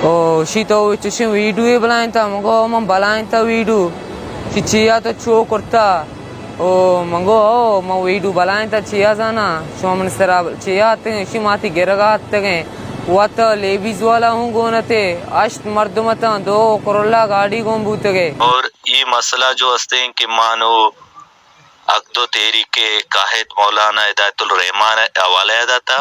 O shito chushin video balainta mango man balainta video chiya to chu kurta o mango ma video balainta chiya zana shoman sara chiya te shimati geragat te wata levis wala हूँ गोनते अष्ट मर्दमता दो Corolla गाड़ी गों बूतगे और ये मसला जो हस्ते हैं कि मानो अक्दो तेरी के काहिद मौलाना हिदायतुल रहमान हवाले दाता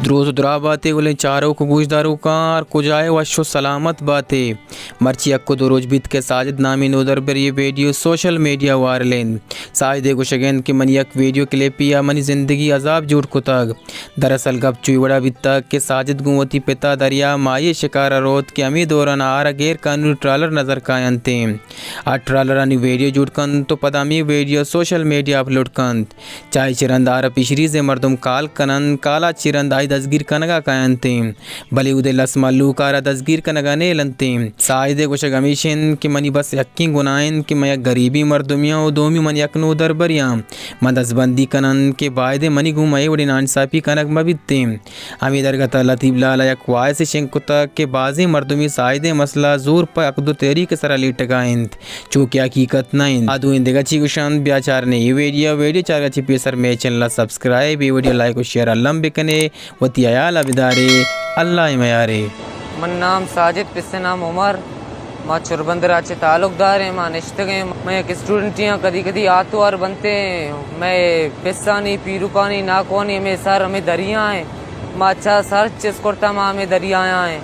द्रोज द्रा बातें बोले चारों को गुजदारों कार कुजाए वशो सलामत बातें मर्ची अक्को दो रोज बीत के साजिद नामी नोदर पर ये वीडियो सोशल मीडिया वायरलेन साजिद को शगेन के मनी एक वीडियो क्लिप या मनी ज़िंदगी अजाब जुड़ को तक दरअसल गप चुईवड़ा भी तक के साजिद गुवती पिता दरिया माये शिकारा रोत के अमी दौरान आरा गैर कानूनी ट्रालर नजर कायन थे आ ट्रालर अनि वीडियो जुड़ कन तो पदामी वीडियो सोशल मीडिया अपलोड कन चाहे चिरंद आरा पिछरी से मर्दम काल कनन काला चिरंद आई दसगिर कनगा कायनते भले उदे लसमल्लू कारा दसगिर कनगा ने लनते साइदे कुछ गमीशन कि मनी बस यक्की गुनाइन कि मैं गरीबी मर्दमिया और दोमी मन यकनो दरबरिया मदसबंदी कनन के बायदे मनी घुमाए बड़ी नानसापी कनक मबिते हमी दरगत लतीब लाला यकवाय से शंकुता के बाजी मर्दमी साइदे मसला जोर पर अकदो तेरी के सरा लेट गाइंत चूँकि हकीकत नाइन आदू इंदेगा ची कुशान ब्याचार ने ये वीडियो चार अच्छी पेसर में चैनल सब्सक्राइब ये वीडियो लाइक और शेयर अल्लाह बिकने वती अयाल अबिदारे अल्लाह मयारे मन नाम साजिद पिस्से नाम उमर माँ चुरबंदरा चे ताल्लुकदार है माँ निश्तगे मैं एक स्टूडेंट यहाँ कदी कदी आतवार बनते हैं मैं पिस्सानी पीरूपानी नाकोनी में सर हमें दरिया है माँ अच्छा सर चेस करता माँ हमें दरिया हैं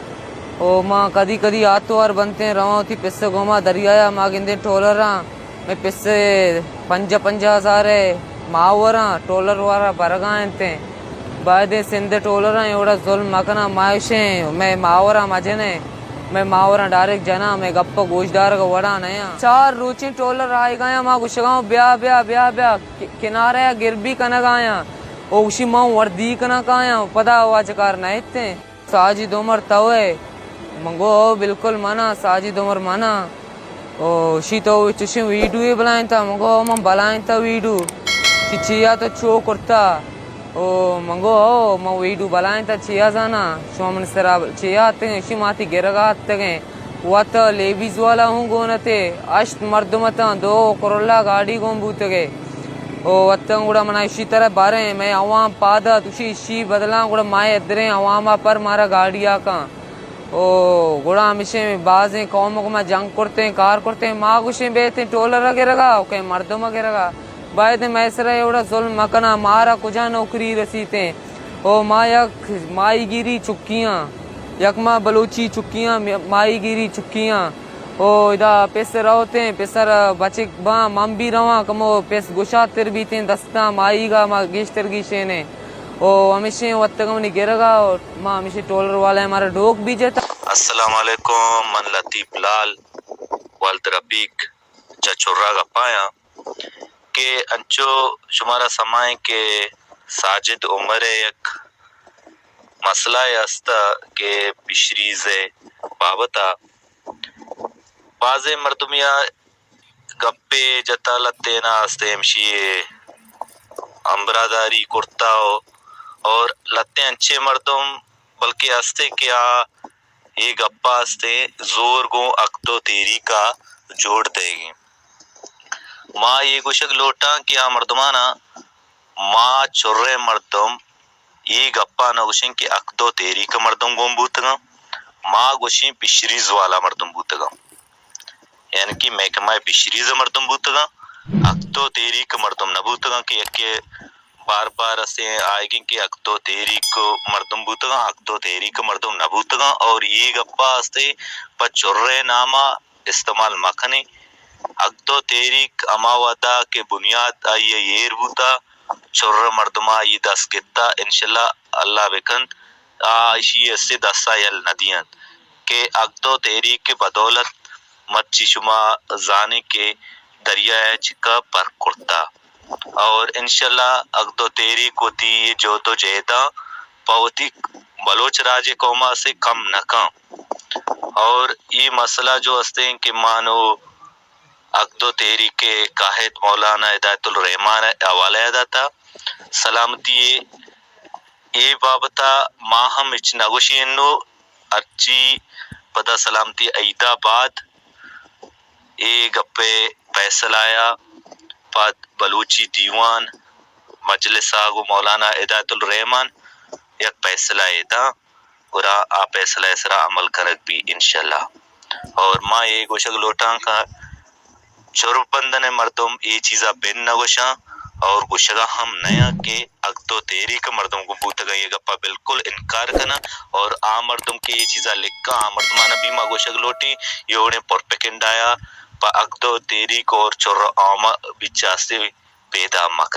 ओ माँ कदी कदी आतवार बनते हैं रवा थी पिस्से गोमा दरिया माँ गिंदे टोलरा मैं पिस्से 50,000 है मावरा टोलर वारा बरगाएं थे बायदे सिंध टोलरा एवढा जुल्म मकना मायुशे मैं मावरा मजने मैं मावरा डायरेक्ट जना मैं गप्पा गोशदार का वड़ा नया 4 रूची टोलर आए गया माँ गुशगांव ब्या ब्या ब्या ब्या किनारे गिरबी कना गाया ओ उसी माँ वर्दी कना गाया पता हुआ चकार नहीं थे साजिद उमर तवे मंगो बिल्कुल मना साजिद उमर मना ओ शीतो चुशी वीडियो बनाता मंगो मम बनाता वीडियो चिया तो चो करता ओ मंगो म वीडियो बनाता चिया जाना शोमन सरा चिया ते शिमाती गिरगात ते वत लेविस वाला हूँ गोनते अष्ट मर्दमता दो करोला गाड़ी गों बूतगे ओ वत्तंग गुड़ा मना इसी तरह बारे मैं अवाम पादा तुशी शी बदला गुड़ा माए अदरे अवामा पर मारा गाड़िया का ओ गुड़ा हमेशा बाजे कौमों को मैं जंग करते हैं कार करते हैं माँ गुशे बेते टोलर गिरगा ओके मर्दों गिरगा बायद मैसरा एवढा जुल्म मकना मारा कुजा नौकरी रसीते ओ मायक माईगिरी चुक्कियाँ यकमा बलोची चुक्कियाँ माईगिरी चुक्कियाँ ओ इदा पैसे रहोते हैं पैसर बचे बा मम भी रवा कमो पैस गुशा तिर भी थे दस्ता माईगा मा गेश्तर गिशे ने ओ हमेशा वत्तगमनी गिरगा और माँ हमेशा टोलर वाला हमारा डोक भी जाता अस्सलाम वालेकुम मन लतीफ लाल वाल्द रफीक चचुर्रा का पाया के अंचो शुमारा समाए के साजिद उमर एक मसला यस्ता के बिशरीज़े बाबता बाजे मर्दमिया गप्पे जता लत्ते ना हस्ते मशीए अम्बरादारी कुर्ता हो और लत्ते अच्छे मर्दम बल्कि हस्ते क्या ये गप्पा हस्ते जोर गो अक्तो तेरी का जोड़ देगी माँ ये गुशक लोटा क्या मर्दमाना माँ चुर्रे मर्दम ये गप्पा न गुशें कि अक्दो तेरी का मर्दम गोम बूतगा माँ गुशें पिशरीज वाला मर्दम बूतगा यानी कि मैं कमाए पिशरीज मर्दम बूतगा अक्दो तेरी का मर्दम न बूतगा कि एक बार बार ऐसे आएगी कि अक्दो तेरी को मर्दम बूतगा अक्दो तेरी का मर्दम न बूतगा और ये गप्पा हस्ते पर चुर्रे नामा इस्तेमाल मखने अक्दो तेरीक अमावदा के बुनियाद आई येर बूता चुर्र मर्दमा ये 10 गित्ता इंशाल्लाह अल्लाह बेकन आशी से 10 यल नदियन के अक्दो तेरीक के बदौलत मच्छी शुमा जाने के दरिया चिका पर कुर्ता और इंशाल्लाह अक्दो तेरी को ती जो तो जेदा पवती बलोच राजे कौमा से कम न कम और ये मसला जो हस्ते हैं कि मानो अक्दो तेरी के काहिद मौलाना हिदायतुल रहमान हवाले दाता सलामती ये बाबता माहम इच नगुशियनो अर्ची पता सलामती ऐदाबाद ए गप्पे फैसल आया पाद बलूची दीवान मजलिस आगो मौलाना हिदायतुल रहमान एक फैसला एदा और आ फैसला इसरा अमल करक भी इंशाल्लाह। और माँ ये गोशक लोटां का चोरबंदन मर्दम ये चीज़ा बेन न गोशा और गोशगा हम नया के अगदो तेरी के मर्दम को बूतगा ये गप्पा बिल्कुल इनकार करना और आ मर्दम के ये चीज़ा लिखा आ मर्दमाना भी माँ गोशक लोटी ये उन्हें परपेकिंडाया पा अगदो तेरी को और चोर आमा बिचास्ते पैदा मकर